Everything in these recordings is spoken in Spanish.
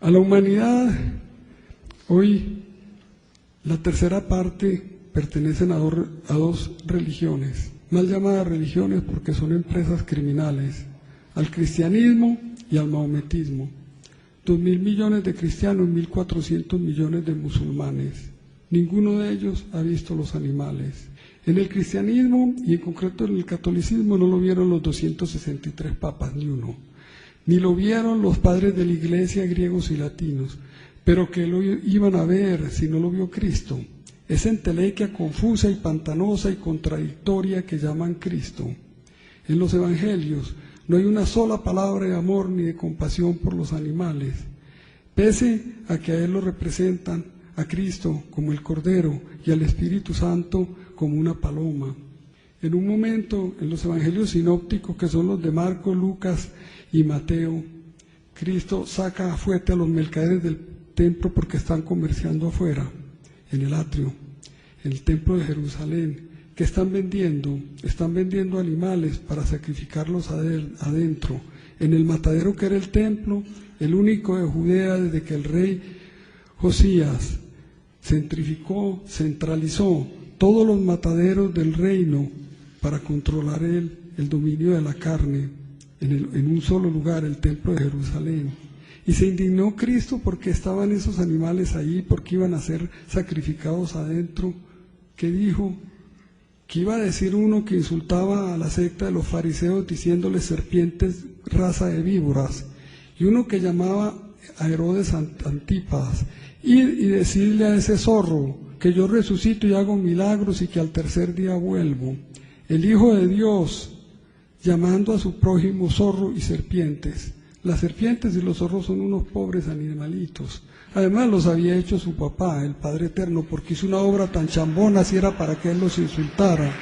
A la humanidad, hoy, la tercera parte pertenecen a dos religiones, mal llamadas religiones porque son empresas criminales, al cristianismo y al mahometismo. 2.000 millones de cristianos, 1.400 millones de musulmanes. Ninguno de ellos ha visto los animales. En el cristianismo, y en concreto en el catolicismo, no lo vieron los 263 papas, ni uno. Ni lo vieron los padres de la iglesia, griegos y latinos. Pero que lo iban a ver si no lo vio Cristo. Esa entelequia confusa y pantanosa y contradictoria que llaman Cristo. En los evangelios no hay una sola palabra de amor ni de compasión por los animales, pese a que a Él lo representan, a Cristo como el Cordero y al Espíritu Santo como una paloma. En un momento, en los evangelios sinópticos, que son los de Marcos, Lucas y Mateo, Cristo saca a fuete a los mercaderes del templo porque están comerciando afuera, en el atrio, en el templo de Jerusalén, que están vendiendo animales para sacrificarlos adentro, en el matadero que era el templo, el único de Judea desde que el rey Josías centralizó todos los mataderos del reino para controlar el dominio de la carne en un solo lugar, el templo de Jerusalén. Y se indignó Cristo porque estaban esos animales ahí, porque iban a ser sacrificados adentro. ¿Qué dijo? Que iba a decir uno que insultaba a la secta de los fariseos diciéndoles serpientes, raza de víboras, y uno que llamaba a Herodes Antipas, y decirle a ese zorro que yo resucito y hago milagros y que al tercer día vuelvo. El Hijo de Dios llamando a su prójimo zorro y serpientes. Las serpientes y los zorros son unos pobres animalitos. Además los había hecho su papá, el Padre Eterno, porque hizo una obra tan chambona si era para que Él los insultara.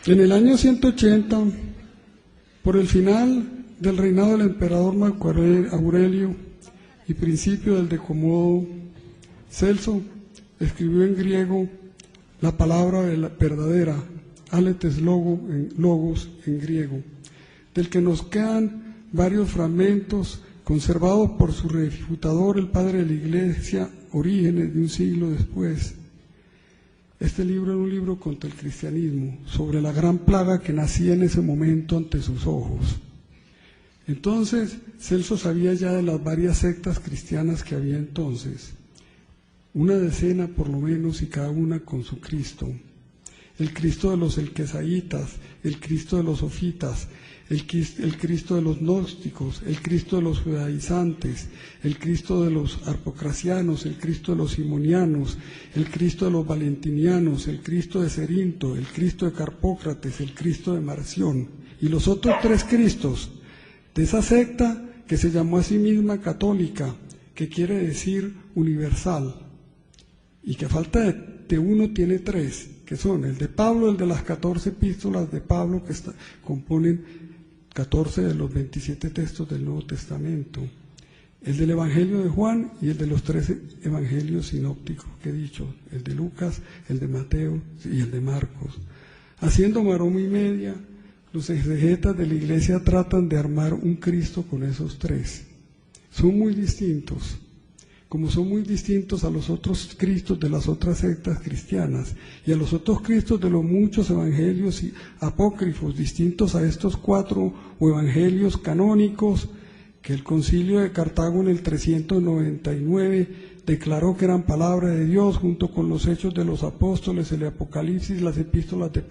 En el año 180, por el final del reinado del emperador Marco Aurelio y principio del Decomodo, Celso escribió en griego la palabra verdadera, aletes logos en griego, del que nos quedan varios fragmentos conservados por su refutador, el padre de la Iglesia, Orígenes, de un siglo después. Este libro era un libro contra el cristianismo, sobre la gran plaga que nacía en ese momento ante sus ojos. Entonces, Celso sabía ya de las varias sectas cristianas que había entonces, una decena por lo menos, y cada una con su Cristo. El Cristo de los elquesaitas, el Cristo de los sofitas, el Cristo de los gnósticos, el Cristo de los judaizantes, el Cristo de los arpocracianos, el Cristo de los simonianos, el Cristo de los valentinianos, el Cristo de Cerinto, el Cristo de Carpócrates, el Cristo de Marción, y los otros tres Cristos de esa secta que se llamó a sí misma católica, que quiere decir universal, y que a falta de uno tiene tres, que son el de Pablo, el de las 14 epístolas de Pablo, que componen 14 de los 27 textos del Nuevo Testamento, el del Evangelio de Juan y el de los 13 evangelios sinópticos que he dicho, el de Lucas, el de Mateo y el de Marcos. Haciendo maroma y media, los exegetas de la Iglesia tratan de armar un Cristo con esos tres. Son muy distintos, como son muy distintos a los otros Cristos de las otras sectas cristianas y a los otros Cristos de los muchos evangelios y apócrifos, distintos a estos 4 evangelios canónicos que el Concilio de Cartago en el 399 declaró que eran palabra de Dios, junto con los Hechos de los Apóstoles, el Apocalipsis, las epístolas de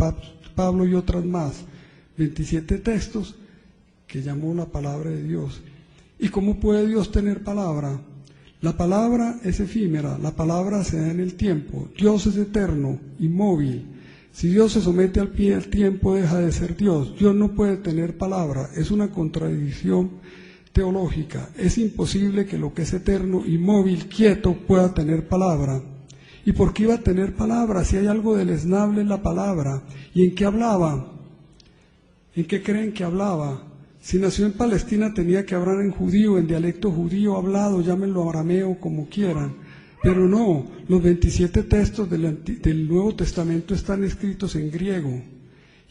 Pablo y otras más, 27 textos que llamó la palabra de Dios. ¿Y cómo puede Dios tener palabra? La palabra es efímera, la palabra se da en el tiempo. Dios es eterno, inmóvil. Si Dios se somete al pie del tiempo, deja de ser Dios. Dios no puede tener palabra, es una contradicción teológica. Es imposible que lo que es eterno, inmóvil, quieto, pueda tener palabra. ¿Y por qué iba a tener palabra? Si hay algo deleznable en la palabra. ¿Y en qué hablaba? ¿En qué creen que hablaba? Si nació en Palestina tenía que hablar en judío, en dialecto judío hablado, llámenlo arameo como quieran, pero no, los 27 textos del Nuevo Testamento están escritos en griego,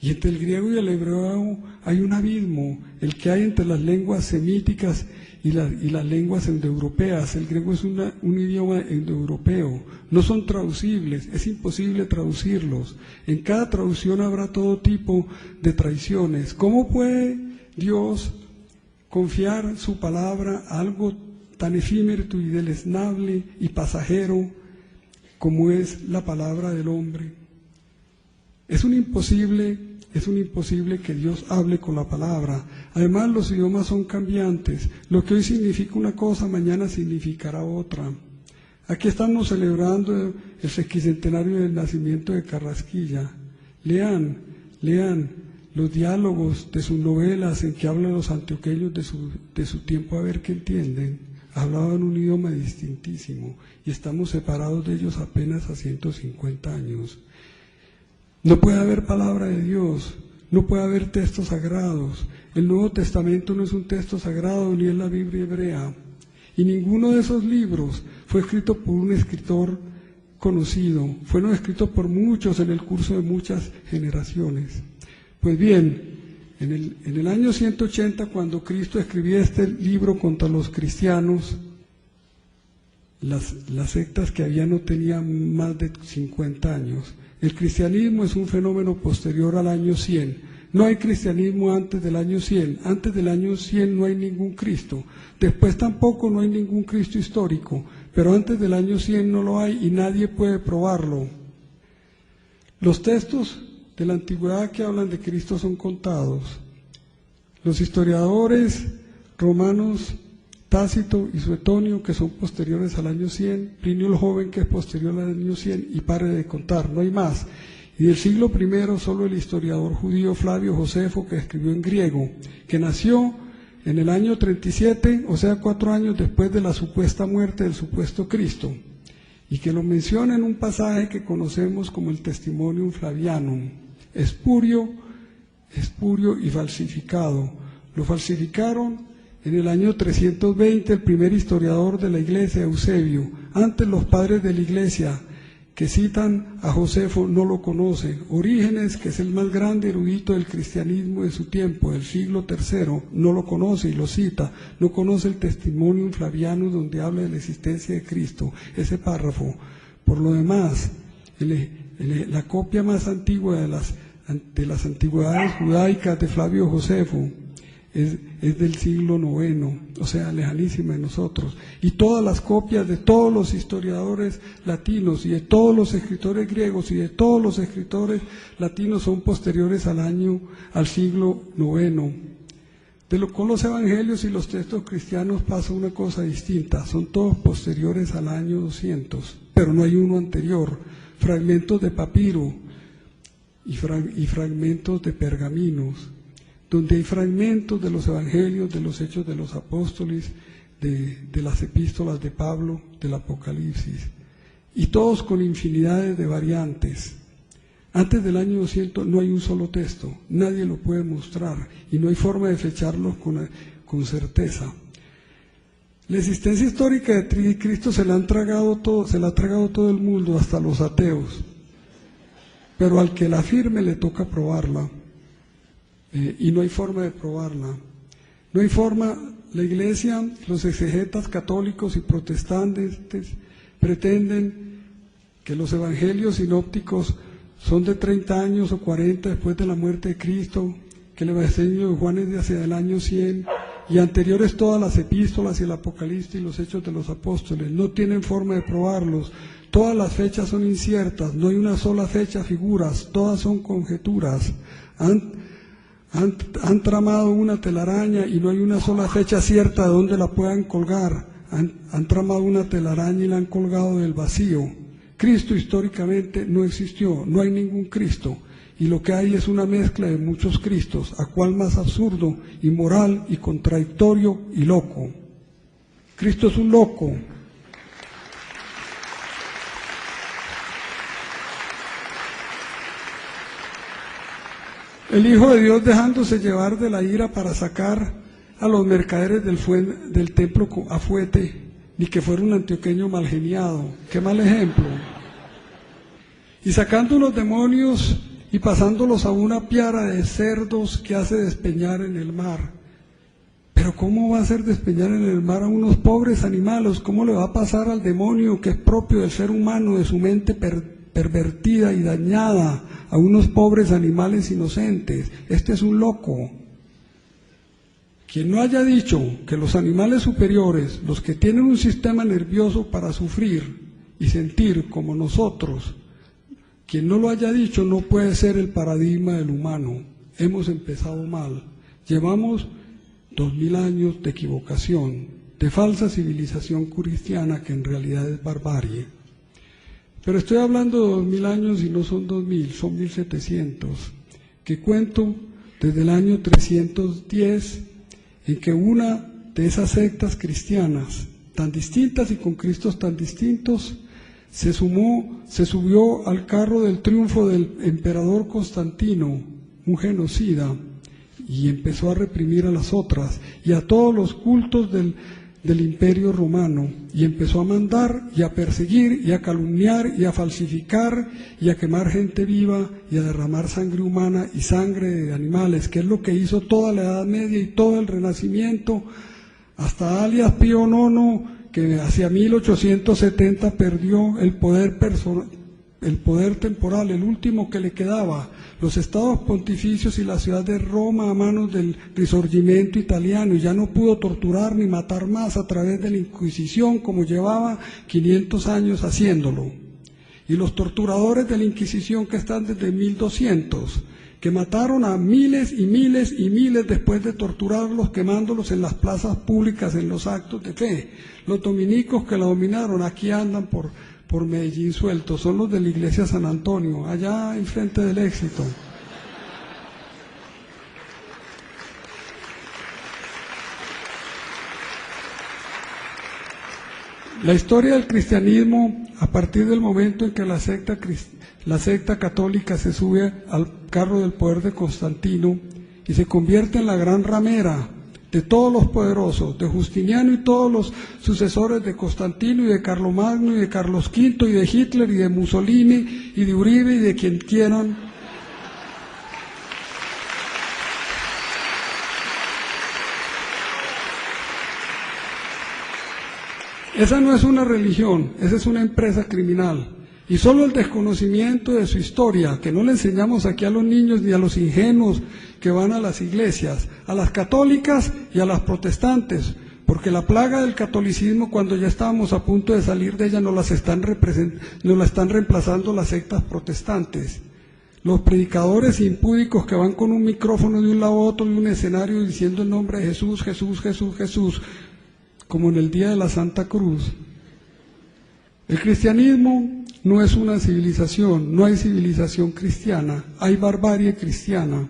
Y entre el griego y el hebreo hay un abismo, el que hay entre las lenguas semíticas y las lenguas indoeuropeas. El griego es un idioma indoeuropeo, no son traducibles, es imposible traducirlos. En cada traducción habrá todo tipo de traiciones. ¿Cómo puede Dios confiar su palabra a algo tan efímero y deleznable y pasajero como es la palabra del hombre? Es un imposible que Dios hable con la palabra. Además, los idiomas son cambiantes. Lo que hoy significa una cosa, mañana significará otra. Aquí estamos celebrando el sesquicentenario del nacimiento de Carrasquilla. Lean los diálogos de sus novelas en que hablan los antioqueños de su tiempo, a ver qué entienden. Hablaban un idioma distintísimo y estamos separados de ellos apenas a 150 años. No puede haber palabra de Dios, no puede haber textos sagrados. El Nuevo Testamento no es un texto sagrado ni es la Biblia hebrea. Y ninguno de esos libros fue escrito por un escritor conocido, fueron escritos por muchos en el curso de muchas generaciones. Pues bien, en el año 180, cuando Cristo escribía este libro contra los cristianos, las sectas que había no tenían más de 50 años. El cristianismo es un fenómeno posterior al año 100. No hay cristianismo antes del año 100. Antes del año 100 no hay ningún Cristo. Después tampoco no hay ningún Cristo histórico. Pero antes del año 100 no lo hay y nadie puede probarlo. Los textos de la antigüedad que hablan de Cristo son contados. Los historiadores romanos, Tácito y Suetonio, que son posteriores al año 100, Plinio el Joven, que es posterior al año 100, y pare de contar, no hay más. Y del siglo I solo el historiador judío Flavio Josefo, que escribió en griego, que nació en el año 37, o sea 4 años después de la supuesta muerte del supuesto Cristo, y que lo menciona en un pasaje que conocemos como el Testimonium Flavianum, espurio y falsificado. Lo falsificaron en el año 320 el primer historiador de la iglesia, Eusebio. Antes los padres de la iglesia que citan a Josefo no lo conocen. Orígenes, que es el más grande erudito del cristianismo de su tiempo, del siglo III, no lo conoce y lo cita. No conoce el Testimonium Flavianum donde habla de la existencia de Cristo, ese párrafo. Por lo demás, la copia más antigua de las antigüedades judaicas de Flavio Josefo es del siglo IX, o sea, lejanísima de nosotros. Y todas las copias de todos los historiadores latinos y de todos los escritores griegos y de todos los escritores latinos son posteriores al siglo IX. Con los evangelios y los textos cristianos pasa una cosa distinta, son todos posteriores al año 200, pero no hay uno anterior. Fragmentos de papiro y fragmentos de pergaminos, donde hay fragmentos de los evangelios, de los hechos de los apóstoles, de las epístolas de Pablo, del Apocalipsis, y todos con infinidades de variantes. Antes del año 200 no hay un solo texto, nadie lo puede mostrar, y no hay forma de fecharlos con certeza. La existencia histórica de Cristo se la ha tragado todo el mundo, hasta los ateos, pero al que la afirme le toca probarla. Y no hay forma de probarla. No hay forma. La Iglesia, los exegetas católicos y protestantes pretenden que los evangelios sinópticos son de 30 años o 40 después de la muerte de Cristo, que el evangelio de Juan es de hacia el año 100 y anteriores todas las epístolas y el Apocalipsis y los hechos de los apóstoles. No tienen forma de probarlos. Todas las fechas son inciertas, no hay una sola fecha figuras, todas son conjeturas. Han tramado una telaraña y no hay una sola fecha cierta de donde la puedan colgar. Han tramado una telaraña y la han colgado del vacío. Cristo históricamente no existió, no hay ningún Cristo. Y lo que hay es una mezcla de muchos Cristos, a cual más absurdo, inmoral y contradictorio y loco. Cristo es un loco. El Hijo de Dios dejándose llevar de la ira para sacar a los mercaderes del templo a fuete, ni que fuera un antioqueño mal geniado. ¡Qué mal ejemplo! Y sacando los demonios y pasándolos a una piara de cerdos que hace despeñar en el mar. Pero ¿cómo va a hacer despeñar en el mar a unos pobres animales? ¿Cómo le va a pasar al demonio que es propio del ser humano, de su mente pervertida y dañada, a unos pobres animales inocentes? Este es un loco. Quien no haya dicho que los animales superiores, los que tienen un sistema nervioso para sufrir y sentir como nosotros, quien no lo haya dicho no puede ser el paradigma del humano. Hemos empezado mal. Llevamos 2000 años de equivocación, de falsa civilización cristiana que en realidad es barbarie. Pero estoy hablando de 2000 años y no son 2000, son 1700, que cuento desde el año 310, en que una de esas sectas cristianas tan distintas y con Cristos tan distintos se subió al carro del triunfo del emperador Constantino, un genocida, y empezó a reprimir a las otras y a todos los cultos del imperio romano, y empezó a mandar y a perseguir y a calumniar y a falsificar y a quemar gente viva y a derramar sangre humana y sangre de animales, que es lo que hizo toda la Edad Media y todo el Renacimiento, hasta alias Pío IX, que hacia 1870 perdió el poder temporal, el último que le quedaba, los estados pontificios y la ciudad de Roma a manos del Risorgimento italiano, y ya no pudo torturar ni matar más a través de la Inquisición, como llevaba 500 años haciéndolo. Y los torturadores de la Inquisición que están desde 1200, que mataron a miles y miles y miles después de torturarlos, quemándolos en las plazas públicas, en los actos de fe. Los dominicos que la dominaron, aquí andan por Medellín sueltos, son los de la iglesia San Antonio, allá enfrente del Éxito. La historia del cristianismo, a partir del momento en que la secta católica se sube al carro del poder de Constantino y se convierte en la gran ramera de todos los poderosos, de Justiniano y todos los sucesores de Constantino y de Carlomagno y de Carlos V y de Hitler y de Mussolini y de Uribe y de quien quieran. Esa no es una religión, esa es una empresa criminal. Y solo el desconocimiento de su historia, que no le enseñamos aquí a los niños ni a los ingenuos que van a las iglesias, a las católicas y a las protestantes, porque la plaga del catolicismo, cuando ya estábamos a punto de salir de ella, nos la están reemplazando las sectas protestantes. Los predicadores impúdicos que van con un micrófono de un lado a otro de un escenario diciendo el nombre de Jesús, Jesús, Jesús, Jesús, como en el día de la Santa Cruz. El cristianismo no es una civilización, no hay civilización cristiana, hay barbarie cristiana.